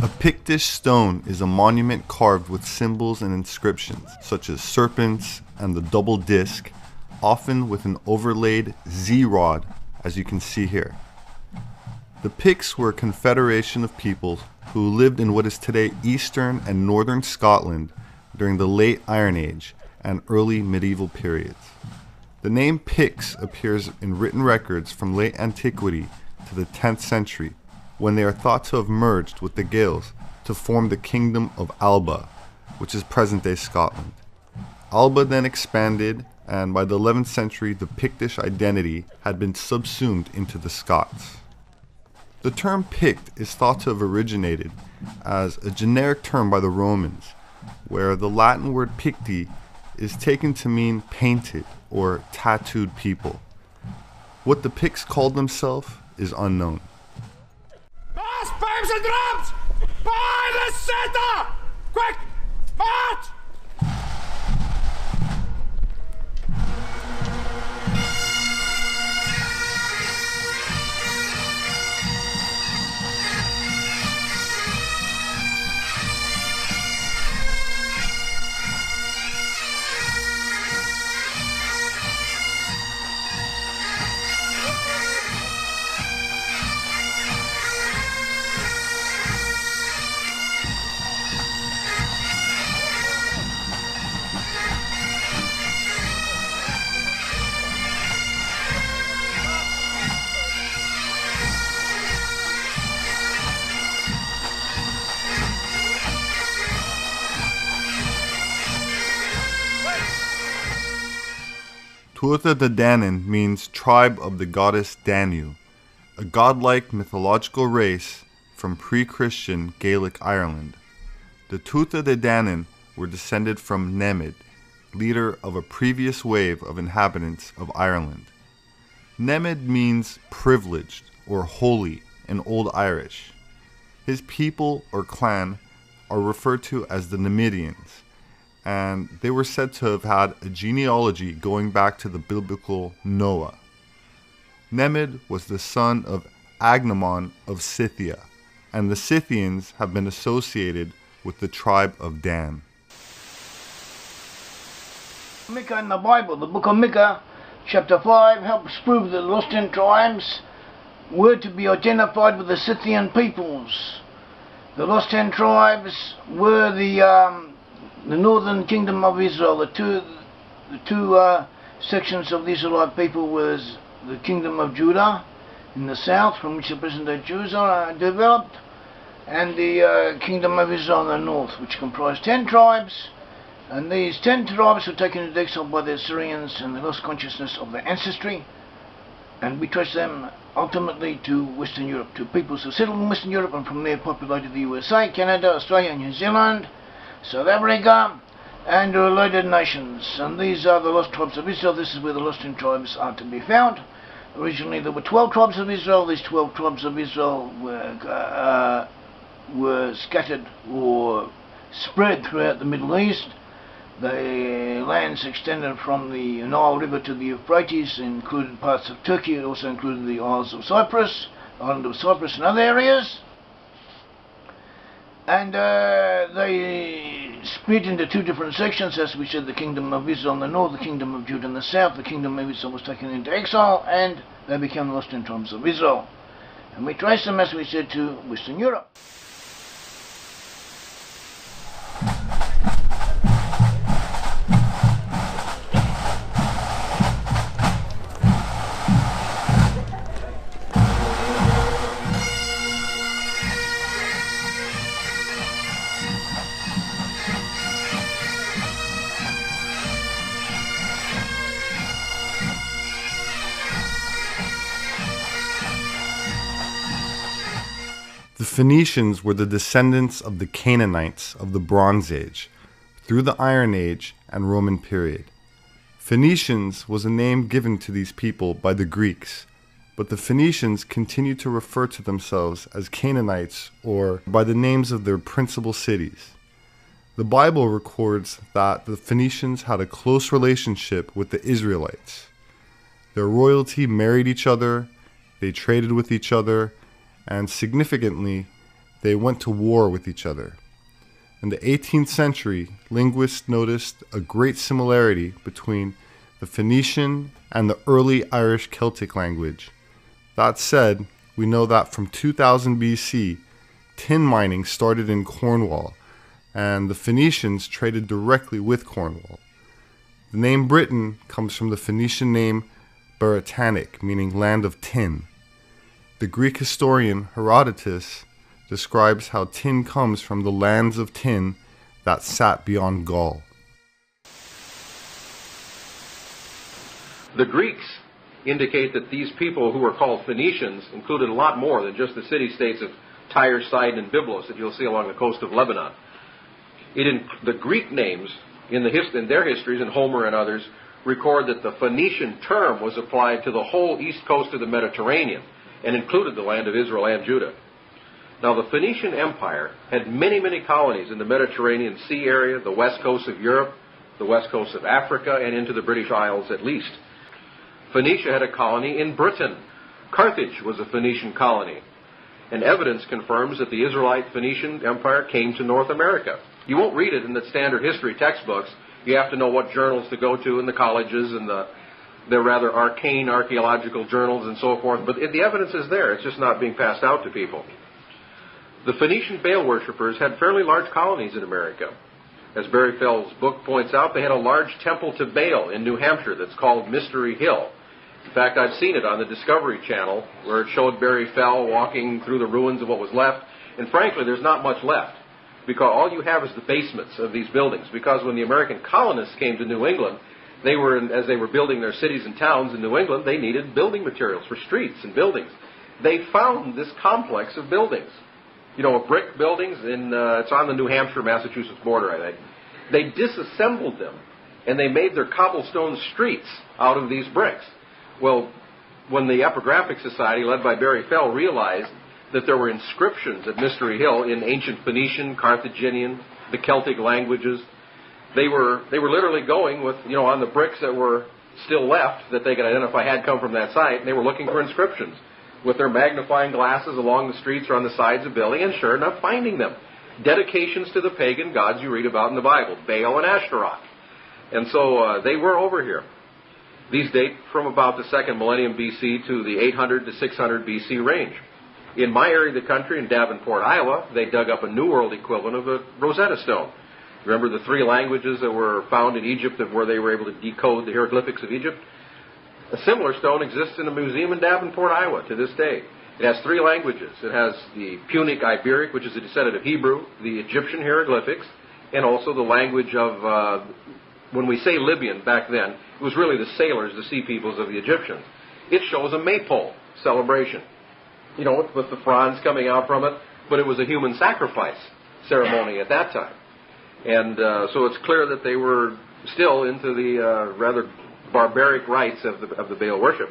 A Pictish stone is a monument carved with symbols and inscriptions, such as serpents and the double disc, often with an overlaid Z-rod, as you can see here. The Picts were a confederation of peoples who lived in what is today eastern and northern Scotland during the late Iron Age and early medieval periods. The name Picts appears in written records from late antiquity to the 10th century, when they are thought to have merged with the Gaels to form the Kingdom of Alba, which is present-day Scotland. Alba then expanded, and by the 11th century the Pictish identity had been subsumed into the Scots. The term Pict is thought to have originated as a generic term by the Romans, where the Latin word picti is taken to mean painted or tattooed people. What the Picts called themselves is unknown. Bass, pipes and drums! By the center! Quick! March! Tuatha De Danann means tribe of the goddess Danu, a godlike mythological race from pre-Christian Gaelic Ireland. The Tuatha De Danann were descended from Nemid, leader of a previous wave of inhabitants of Ireland. Nemid means privileged or holy in Old Irish. His people or clan are referred to as the Nemidians, and they were said to have had a genealogy going back to the biblical Noah. Nemid was the son of Agnemon of Scythia, and the Scythians have been associated with the tribe of Dan. Micah in the Bible, the book of Micah, chapter 5, helps prove that the lost 10 tribes were to be identified with the Scythian peoples. The lost 10 tribes were the northern kingdom of Israel. The two sections of the Israelite people was the kingdom of Judah in the south, from which the present-day Jews are developed, and the kingdom of Israel in the north, which comprised 10 tribes. And these 10 tribes were taken into exile by the Assyrians, and they lost consciousness of their ancestry, and we trace them ultimately to Western Europe, to peoples who settled in Western Europe and from there populated the USA, Canada, Australia, New Zealand, South Africa, and related nations. And these are the lost tribes of Israel. This is where the lost 10 tribes are to be found. Originally there were 12 tribes of Israel. These 12 tribes of Israel were scattered or spread throughout the Middle East. The lands extended from the Nile River to the Euphrates, included parts of Turkey. It also included the Isles of Cyprus, island of Cyprus, and other areas. And they split into two different sections, as we said, the kingdom of Israel in the north, the kingdom of Judah in the south. The kingdom of Israel was taken into exile, and they became the lost 10 tribes of Israel. And we trace them, as we said, to Western Europe. The Phoenicians were the descendants of the Canaanites of the Bronze Age, through the Iron Age and Roman period. Phoenicians was a name given to these people by the Greeks, but the Phoenicians continued to refer to themselves as Canaanites or by the names of their principal cities. The Bible records that the Phoenicians had a close relationship with the Israelites. Their royalty married each other, they traded with each other, and significantly, they went to war with each other. In the 18th century, linguists noticed a great similarity between the Phoenician and the early Irish Celtic language. That said, we know that from 2000 BC, tin mining started in Cornwall, and the Phoenicians traded directly with Cornwall. The name Britain comes from the Phoenician name Beretanic, meaning land of tin. The Greek historian Herodotus describes how tin comes from the lands of tin that sat beyond Gaul. The Greeks indicate that these people who were called Phoenicians included a lot more than just the city-states of Tyre, Sidon, and Byblos that you'll see along the coast of Lebanon. The Greek names in their histories, and Homer and others, record that the Phoenician term was applied to the whole east coast of the Mediterranean and included the land of Israel and Judah. Now, the Phoenician Empire had many, many colonies in the Mediterranean Sea area, the west coast of Europe, the west coast of Africa, and into the British Isles at least. Phoenicia had a colony in Britain. Carthage was a Phoenician colony. And evidence confirms that the Israelite Phoenician Empire came to North America. You won't read it in the standard history textbooks. You have to know what journals to go to in the colleges and the rather arcane archaeological journals and so forth. But the evidence is there. It's just not being passed out to people. The Phoenician Baal worshippers had fairly large colonies in America. As Barry Fell's book points out, they had a large temple to Baal in New Hampshire that's called Mystery Hill. In fact, I've seen it on the Discovery Channel, where it showed Barry Fell walking through the ruins of what was left. And frankly, there's not much left, because all you have is the basements of these buildings. Because when the American colonists came to New England, as they were building their cities and towns in New England, they needed building materials for streets and buildings. They found this complex of buildings. You know, brick buildings, it's on the New Hampshire-Massachusetts border, I think. They disassembled them, and they made their cobblestone streets out of these bricks. Well, when the Epigraphic Society, led by Barry Fell, realized that there were inscriptions at Mystery Hill in ancient Phoenician, Carthaginian, the Celtic languages, they were literally going with, on the bricks that were still left that they could identify had come from that site, and they were looking for inscriptions with their magnifying glasses along the streets or on the sides of buildings, and sure enough, finding them. Dedications to the pagan gods you read about in the Bible, Baal and Ashtaroth. And so they were over here. These date from about the second millennium BC to the 800 to 600 BC range. In my area of the country, in Davenport, Iowa, they dug up a New World equivalent of a Rosetta Stone. Remember the three languages that were found in Egypt where they were able to decode the hieroglyphics of Egypt? A similar stone exists in a museum in Davenport, Iowa to this day. It has three languages. It has the Punic Iberic, which is a descendant of Hebrew, the Egyptian hieroglyphics, and also the language of, when we say Libyan back then, it was really the sailors, the sea peoples of the Egyptians. It shows a maypole celebration, with the fronds coming out from it, but it was a human sacrifice ceremony at that time. And so it's clear that they were still into the rather barbaric rites of the Baal worship.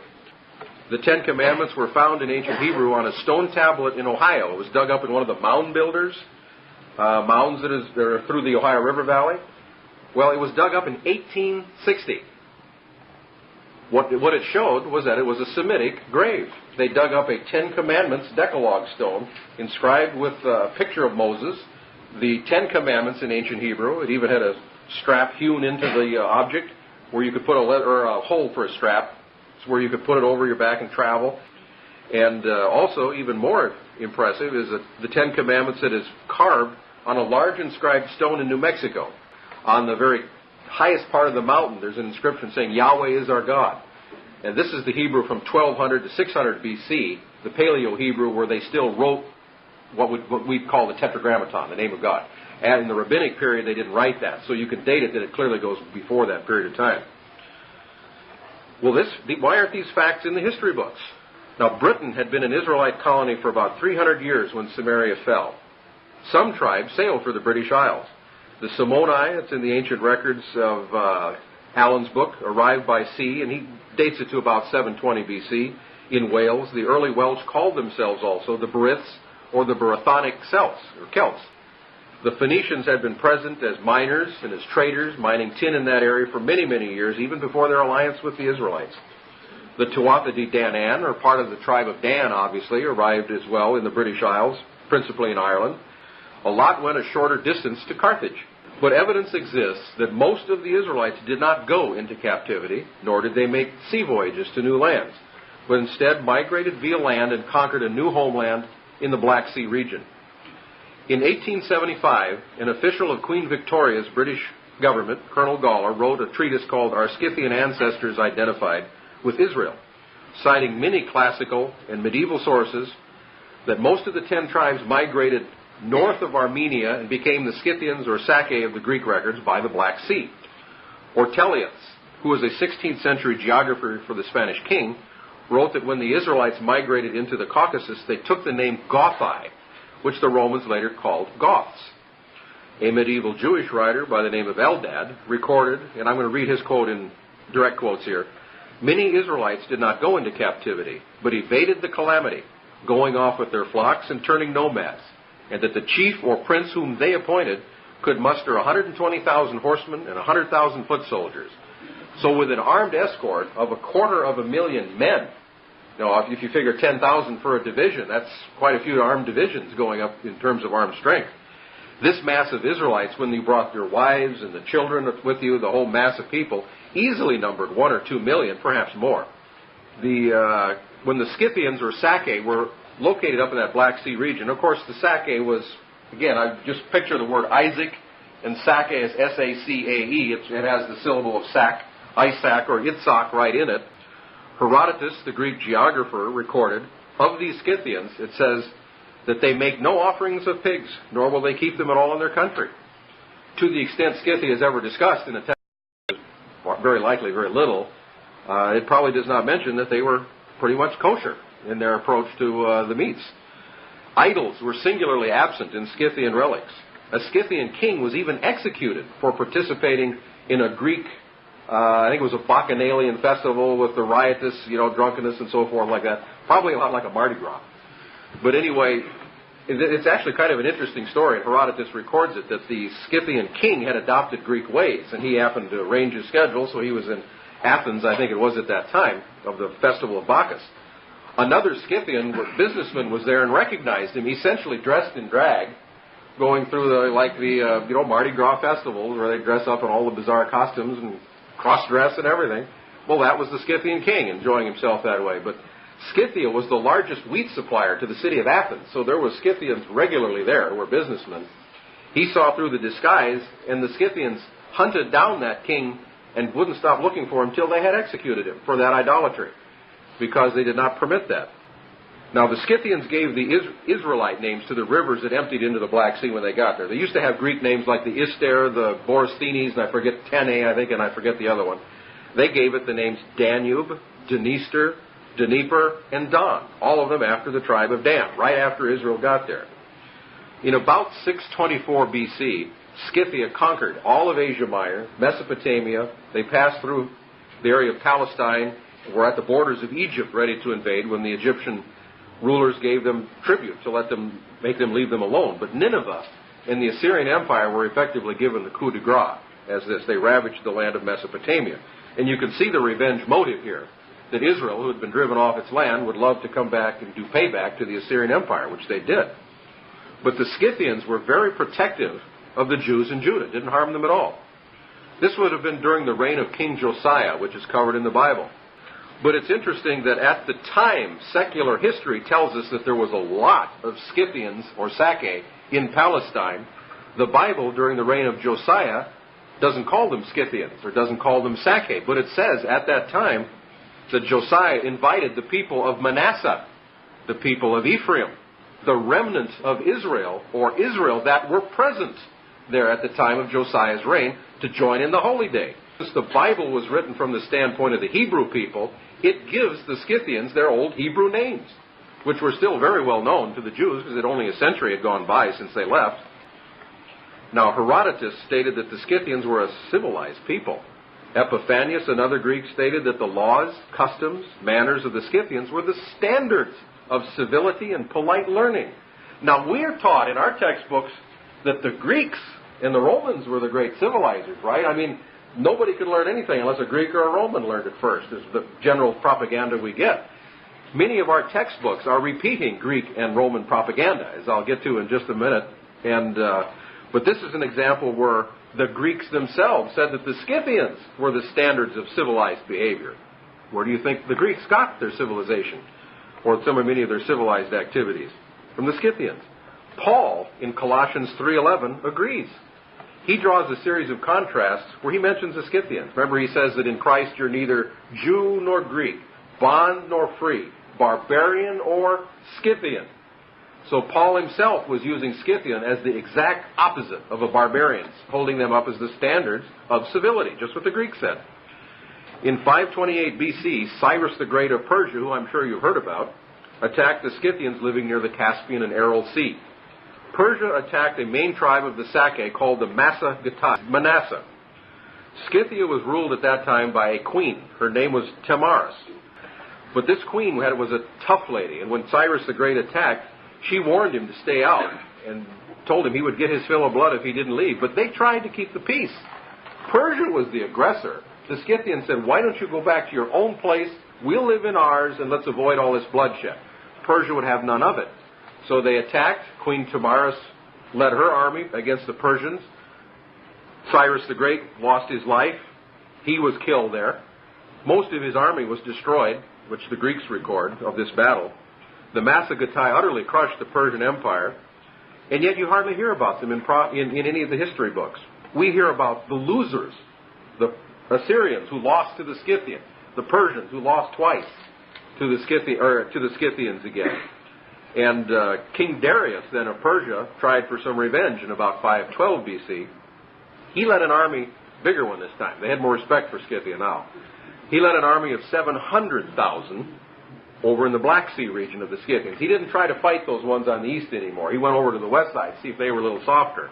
The Ten Commandments were found in ancient Hebrew on a stone tablet in Ohio. It was dug up in one of the mound builders, mounds that are through the Ohio River Valley. Well, it was dug up in 1860. What it showed was that it was a Semitic grave. They dug up a Ten Commandments Decalogue stone inscribed with a picture of Moses, the Ten Commandments in ancient Hebrew. It even had a strap hewn into the object where you could put a hole for a strap, where you could put it over your back and travel. And also, even more impressive, is that the Ten Commandments that is carved on a large inscribed stone in New Mexico. On the very highest part of the mountain, there's an inscription saying, Yahweh is our God. And this is the Hebrew from 1200 to 600 BC, the Paleo-Hebrew, where they still wrote what we'd call the Tetragrammaton, the name of God. And in the rabbinic period, they didn't write that. So you can date it that it clearly goes before that period of time. Well, why aren't these facts in the history books? Now, Britain had been an Israelite colony for about 300 years when Samaria fell. Some tribes sailed for the British Isles. The Simoni, it's in the ancient records of Allen's book, arrived by sea, and he dates it to about 720 BC in Wales. The early Welsh called themselves also the Beriths or the Brythonic Celts, or Celts. The Phoenicians had been present as miners and as traders, mining tin in that area for many, many years, even before their alliance with the Israelites. The Tuatha De Danann, or part of the tribe of Dan, obviously, arrived as well in the British Isles. principally in Ireland. A lot went a shorter distance to Carthage. But evidence exists that most of the Israelites did not go into captivity, nor did they make sea voyages to new lands, but instead migrated via land and conquered a new homeland in the Black Sea region. In 1875, an official of Queen Victoria's British government, Colonel Gawler, wrote a treatise called Our Scythian Ancestors Identified with Israel, citing many classical and medieval sources that most of the 10 tribes migrated north of Armenia and became the Scythians or Sacae of the Greek records by the Black Sea. Ortelius, who was a 16th century geographer for the Spanish king, wrote that when the Israelites migrated into the Caucasus, they took the name Gothi, which the Romans later called Goths. A medieval Jewish writer by the name of Eldad recorded, and I'm going to read his quote in direct quotes here, many Israelites did not go into captivity, but evaded the calamity, going off with their flocks and turning nomads, and that the chief or prince whom they appointed could muster 120,000 horsemen and 100,000 foot soldiers. So with an armed escort of 250,000 men, if you figure 10,000 for a division, that's quite a few armed divisions going up in terms of armed strength. This mass of Israelites, when you brought your wives and the children with you, the whole mass of people, easily numbered 1 or 2 million, perhaps more. When the Scythians or Sacae were located up in that Black Sea region, of course the Sacae was, again, I just picture the word Isaac, and Sacae is S-A-C-A-E. It has the syllable of sac, Isaac or Itzhak right in it. Herodotus, the Greek geographer, recorded, of these Scythians, it says that they make no offerings of pigs, nor will they keep them at all in their country. To the extent Scythia is ever discussed in the text, very likely very little, it probably does not mention that they were pretty much kosher in their approach to the meats. Idols were singularly absent in Scythian relics. A Scythian king was even executed for participating in a Greek, I think it was a Bacchanalian festival with the riotous, drunkenness and so forth like that. Probably a lot like a Mardi Gras. But anyway, it's actually kind of an interesting story. Herodotus records it, that the Scythian king had adopted Greek ways, and he happened to arrange his schedule, so he was in Athens, I think it was at that time, of the festival of Bacchus. Another Scythian businessman was there and recognized him, essentially dressed in drag, going through the Mardi Gras festivals where they dress up in all the bizarre costumes and cross-dress and everything. Well, that was the Scythian king enjoying himself that way. But Scythia was the largest wheat supplier to the city of Athens, so there were Scythians regularly there who were businessmen. He saw through the disguise, and the Scythians hunted down that king and wouldn't stop looking for him until they had executed him for that idolatry, because they did not permit that. Now, the Scythians gave the Israelite names to the rivers that emptied into the Black Sea when they got there. They used to have Greek names like the Ister, the Borysthenes, and I forget Tene, I think, and I forget the other one. They gave it the names Danube, Dniester, Dnieper, and Don, all of them after the tribe of Dan, right after Israel got there. In about 624 BC, Scythia conquered all of Asia Minor, Mesopotamia. They passed through the area of Palestine, were at the borders of Egypt ready to invade when the Egyptian rulers gave them tribute to make them leave them alone. But Nineveh and the Assyrian Empire were effectively given the coup de grace as this. They ravaged the land of Mesopotamia. And you can see the revenge motive here, that Israel, who had been driven off its land, would love to come back and do payback to the Assyrian Empire, which they did. But the Scythians were very protective of the Jews in Judah, didn't harm them at all. This would have been during the reign of King Josiah, which is covered in the Bible. But it's interesting that at the time, secular history tells us that there was a lot of Scythians or Sacae in Palestine. The Bible, during the reign of Josiah, doesn't call them Scythians or doesn't call them Sacae. But it says at that time that Josiah invited the people of Manasseh, the people of Ephraim, the remnant of Israel, or Israel that were present there at the time of Josiah's reign, to join in the holy day. Since the Bible was written from the standpoint of the Hebrew people, it gives the Scythians their old Hebrew names, which were still very well known to the Jews because only a century had gone by since they left. Now, Herodotus stated that the Scythians were a civilized people. Epiphanius, another Greek, stated that the laws, customs, manners of the Scythians were the standards of civility and polite learning. Now, we are taught in our textbooks that the Greeks and the Romans were the great civilizers, right? I mean, nobody could learn anything unless a Greek or a Roman learned it first, is the general propaganda we get. Many of our textbooks are repeating Greek and Roman propaganda, as I'll get to in just a minute. But this is an example where the Greeks themselves said that the Scythians were the standards of civilized behavior. Where do you think the Greeks got their civilization, or many of their civilized activities? From the Scythians. Paul, in Colossians 3:11, agrees. He draws a series of contrasts where he mentions the Scythians. Remember, he says that in Christ you're neither Jew nor Greek, bond nor free, barbarian or Scythian. So Paul himself was using Scythian as the exact opposite of a barbarian, holding them up as the standards of civility, just what the Greeks said. In 528 BC, Cyrus the Great of Persia, who I'm sure you've heard about, attacked the Scythians living near the Caspian and Aral Sea. Persia attacked a main tribe of the Sake called the Manasseh. Scythia was ruled at that time by a queen. Her name was Tamaris. But this queen was a tough lady, and when Cyrus the Great attacked, she warned him to stay out and told him he would get his fill of blood if he didn't leave. But they tried to keep the peace. Persia was the aggressor. The Scythians said, why don't you go back to your own place? We'll live in ours, and let's avoid all this bloodshed. Persia would have none of it. So they attacked. Queen Tamaris led her army against the Persians. Cyrus the Great lost his life. He was killed there. Most of his army was destroyed, which the Greeks record of this battle. The Massagetae utterly crushed the Persian Empire, and yet you hardly hear about them in any of the history books. We hear about the losers, the Assyrians who lost to the Scythians, the Persians who lost twice to the Scythians again. And King Darius, then of Persia, tried for some revenge in about 512 BC. He led an army, bigger one this time. They had more respect for Scythia now. He led an army of 700,000 over in the Black Sea region of the Scythians. He didn't try to fight those ones on the east anymore. He went over to the west side to see if they were a little softer.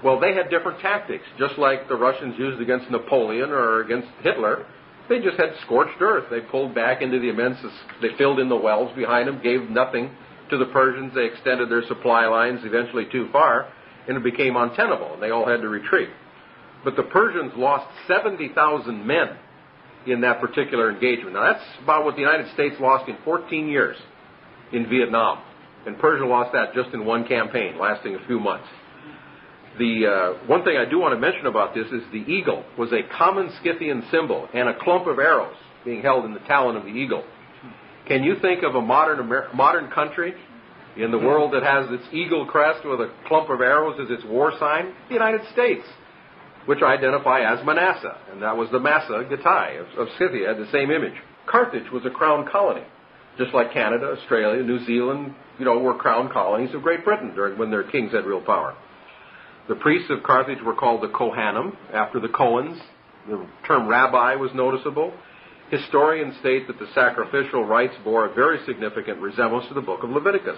Well, they had different tactics, just like the Russians used against Napoleon or against Hitler. They just had scorched earth. They pulled back into the they filled in the wells behind them, gave nothing to the Persians. They extended their supply lines eventually too far, and it became untenable, and they all had to retreat. But the Persians lost 70,000 men in that particular engagement. Now, that's about what the United States lost in 14 years in Vietnam. And Persia lost that just in one campaign, lasting a few months. The one thing I do want to mention about this is the eagle was a common Scythian symbol and a clump of arrows being held in the talon of the eagle. Can you think of a modern country in the world that has its eagle crest with a clump of arrows as its war sign? The United States, which identify as Manasseh, and that was the Massagetae of Scythia, had the same image. Carthage was a crown colony, just like Canada, Australia, New Zealand, were crown colonies of Great Britain when their kings had real power. The priests of Carthage were called the Kohanim, after the Cohens. The term rabbi was noticeable. Historians state that the sacrificial rites bore a very significant resemblance to the book of Leviticus.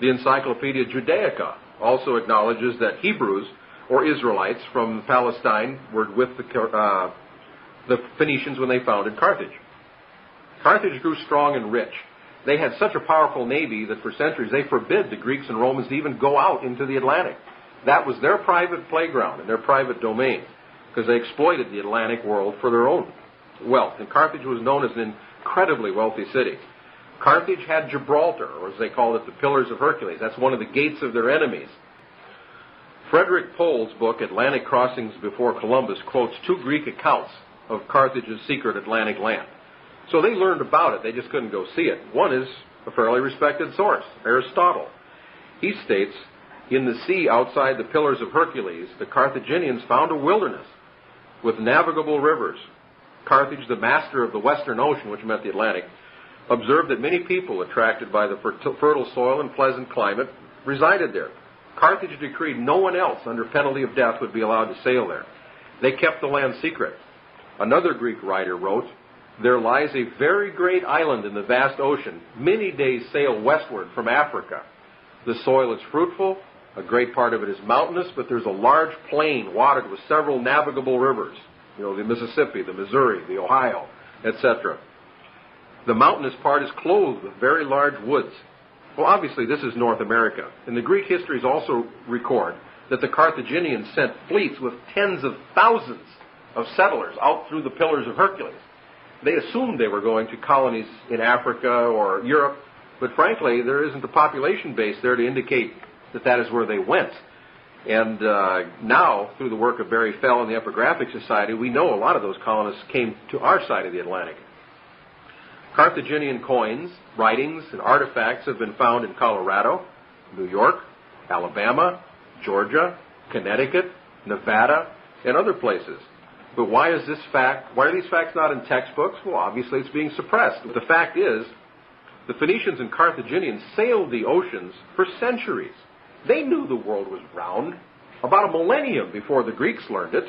The Encyclopedia Judaica also acknowledges that Hebrews, or Israelites from Palestine, were with the Phoenicians when they founded Carthage. Carthage grew strong and rich. They had such a powerful navy that for centuries they forbid the Greeks and Romans to even go out into the Atlantic. That was their private playground and their private domain, because they exploited the Atlantic world for their own wealth. And Carthage was known as an incredibly wealthy city. Carthage had Gibraltar, or as they called it, the Pillars of Hercules. That's one of the gates of their enemies. Frederick Pohl's book, Atlantic Crossings Before Columbus, quotes two Greek accounts of Carthage's secret Atlantic land. So they learned about it, they just couldn't go see it. One is a fairly respected source, Aristotle. He states, in the sea outside the Pillars of Hercules, the Carthaginians found a wilderness with navigable rivers. Carthage, the master of the Western Ocean, which meant the Atlantic, observed that many people attracted by the fertile soil and pleasant climate resided there. Carthage decreed no one else, under penalty of death, would be allowed to sail there. They kept the land secret. Another Greek writer wrote, there lies a very great island in the vast ocean, many days' sail westward from Africa. The soil is fruitful, a great part of it is mountainous, but there's a large plain watered with several navigable rivers. The Mississippi, the Missouri, the Ohio, etc. The mountainous part is clothed with very large woods. Well, obviously, this is North America. And the Greek histories also record that the Carthaginians sent fleets with tens of thousands of settlers out through the Pillars of Hercules. They assumed they were going to colonies in Africa or Europe, but frankly, there isn't a population base there to indicate that that is where they went. And now, through the work of Barry Fell and the Epigraphic Society, we know a lot of those colonists came to our side of the Atlantic. Carthaginian coins, writings, and artifacts have been found in Colorado, New York, Alabama, Georgia, Connecticut, Nevada, and other places. But why are these facts not in textbooks? Well, obviously it's being suppressed. But the fact is, the Phoenicians and Carthaginians sailed the oceans for centuries. They knew the world was round about a millennium before the Greeks learned it.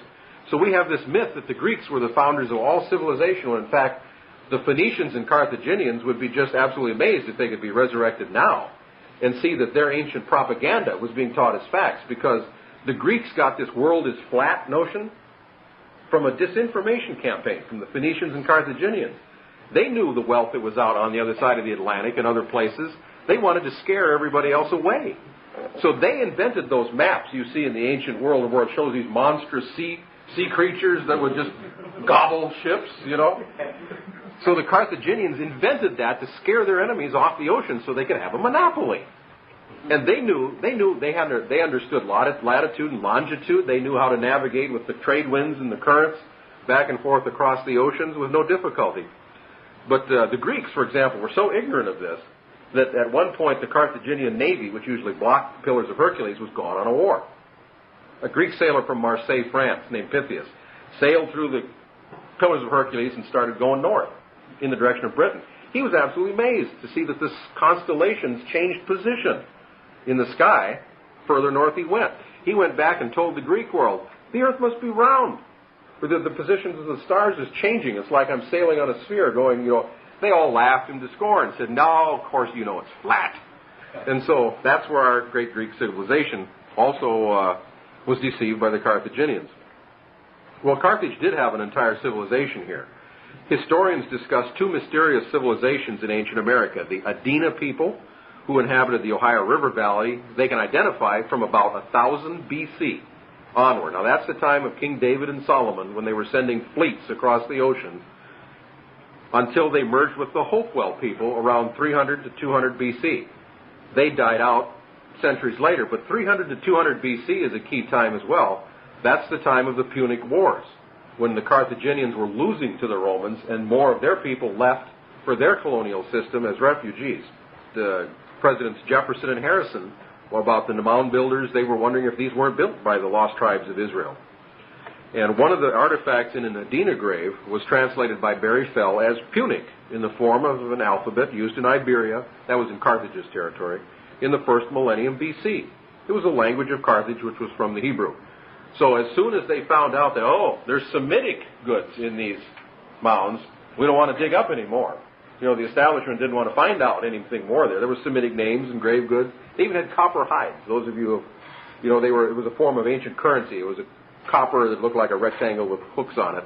So we have this myth that the Greeks were the founders of all civilization, when in fact the Phoenicians and Carthaginians would be just absolutely amazed if they could be resurrected now and see that their ancient propaganda was being taught as facts, because the Greeks got this world is flat notion from a disinformation campaign from the Phoenicians and Carthaginians. They knew the wealth that was out on the other side of the Atlantic and other places. They wanted to scare everybody else away. So they invented those maps you see in the ancient world where it shows these monstrous sea creatures that would just gobble ships, you know. So the Carthaginians invented that to scare their enemies off the ocean so they could have a monopoly. And they understood latitude and longitude. They knew how to navigate with the trade winds and the currents back and forth across the oceans with no difficulty. But the Greeks, for example, were so ignorant of this that at one point the Carthaginian navy, which usually blocked the Pillars of Hercules, was gone on a war. A Greek sailor from Marseille, France, named Pythias, sailed through the Pillars of Hercules and started going north in the direction of Britain. He was absolutely amazed to see that the constellations changed position in the sky. Further north he went. He went back and told the Greek world, the earth must be round, or the positions of the stars is changing. It's like I'm sailing on a sphere going, you know. They all laughed him to scorn and said, no, of course you know it's flat. And so that's where our great Greek civilization also was deceived by the Carthaginians. Well, Carthage did have an entire civilization here. Historians discuss two mysterious civilizations in ancient America. The Adena people, who inhabited the Ohio River Valley, they can identify from about 1000 BC onward. Now that's the time of King David and Solomon, when they were sending fleets across the ocean, until they merged with the Hopewell people around 300 to 200 BC. They died out centuries later, but 300 to 200 BC is a key time as well. That's the time of the Punic Wars, when the Carthaginians were losing to the Romans and more of their people left for their colonial system as refugees. The Presidents Jefferson and Harrison, about the mound builders, they were wondering if these weren't built by the lost tribes of Israel. And one of the artifacts in an Adena grave was translated by Barry Fell as Punic, in the form of an alphabet used in Iberia, that was in Carthage's territory, in the first millennium BC. It was a language of Carthage which was from the Hebrew. So as soon as they found out that, oh, there's Semitic goods in these mounds, we don't want to dig up anymore. You know, the establishment didn't want to find out anything more there. There were Semitic names and grave goods. They even had copper hides. Those of you who, it was a form of ancient currency. It was a copper that looked like a rectangle with hooks on it.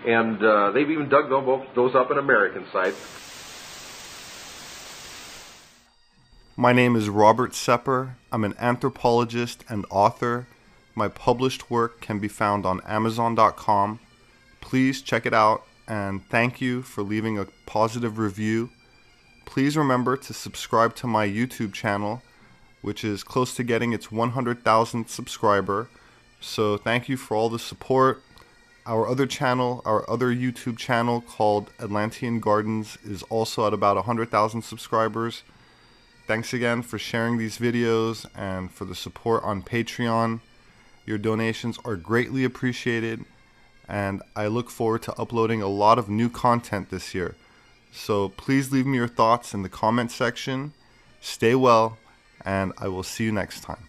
And they've even dug those up in American sites. My name is Robert Sepper. I'm an anthropologist and author. My published work can be found on Amazon.com. Please check it out, and thank you for leaving a positive review. Please remember to subscribe to my YouTube channel, which is close to getting its 100,000th subscriber. So thank you for all the support. Our other YouTube channel called Atlantean Gardens is also at about 100,000 subscribers. Thanks again for sharing these videos and for the support on Patreon. Your donations are greatly appreciated, and I look forward to uploading a lot of new content this year. So please leave me your thoughts in the comment section. Stay well, and I will see you next time.